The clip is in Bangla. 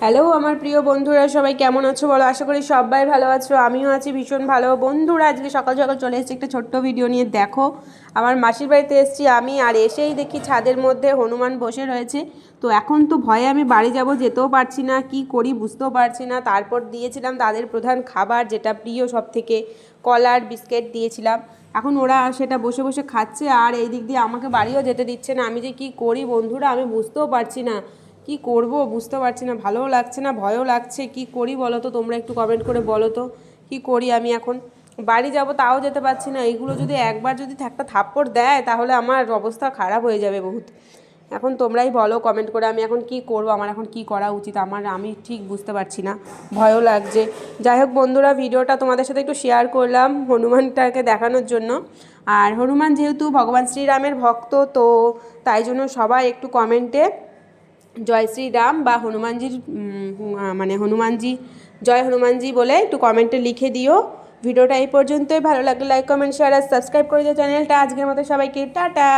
হ্যালো আমার প্রিয় বন্ধুরা, সবাই কেমন আছো বলো? আশা করি সবাই ভালো আছো, আমিও আছি ভীষণ ভালো। বন্ধুরা, আজকে সকাল সকাল চলে এসেছি একটা ছোট্ট ভিডিও নিয়ে। দেখো, আমার মাসির বাড়িতে এসেছি আমি, আর এসেই দেখি ছাদের মধ্যে হনুমান বসে রয়েছে। তো এখন তো ভয়ে আমি বাড়ি যাব, যেতেও পারছি না, কি করি বুঝতেও পারছি না। তারপর দিয়েছিলাম তাদের প্রধান খাবার, যেটা প্রিয় সব থেকে, কলার বিস্কিট দিয়েছিলাম। এখন ওরা সেটা বসে বসে খাচ্ছে, আর এই দিক দিয়ে আমাকে বাড়িও যেতে দিচ্ছে না। আমি যে কি করি বন্ধুরা, আমি বুঝতেও পারছি না কি করব, বুঝতে পারছি না। ভালোও লাগছে না, ভয়ও লাগছে। কি করি বলো তো, তোমরা একটু কমেন্ট করে বলো তো কি করি। আমি এখন বাড়ি যাব, তাও যেতে পারছি না। এইগুলো যদি একবার যদি একটা থাপ্পড় দেয়, তাহলে আমার অবস্থা খারাপ হয়ে যাবে বহুত। এখন তোমরাই বলো কমেন্ট করে, আমি এখন কি করব, আমার এখন কি করা উচিত, আমি ঠিক বুঝতে পারছি না, ভয়ও লাগছে। যাই হোক বন্ধুরা, ভিডিওটা তোমাদের সাথে একটু শেয়ার করলাম হনুমানটাকে দেখানোর জন্য। আর হনুমান যেহেতু ভগবান শ্রীরামের ভক্ত, তো তাই জন্য সবাই একটু কমেন্টে জয় শ্রীরাম বা হনুমানজির মানে হনুমানজি, জয় হনুমানজি বলে একটু কমেন্টে লিখে দিও। ভিডিওটা এই পর্যন্তই। ভালো লাগলে লাইক কমেন্ট শেয়ার আর সাবস্ক্রাইব করে দিও চ্যানেলটা। আজকের মতো সবাইকে টাটা।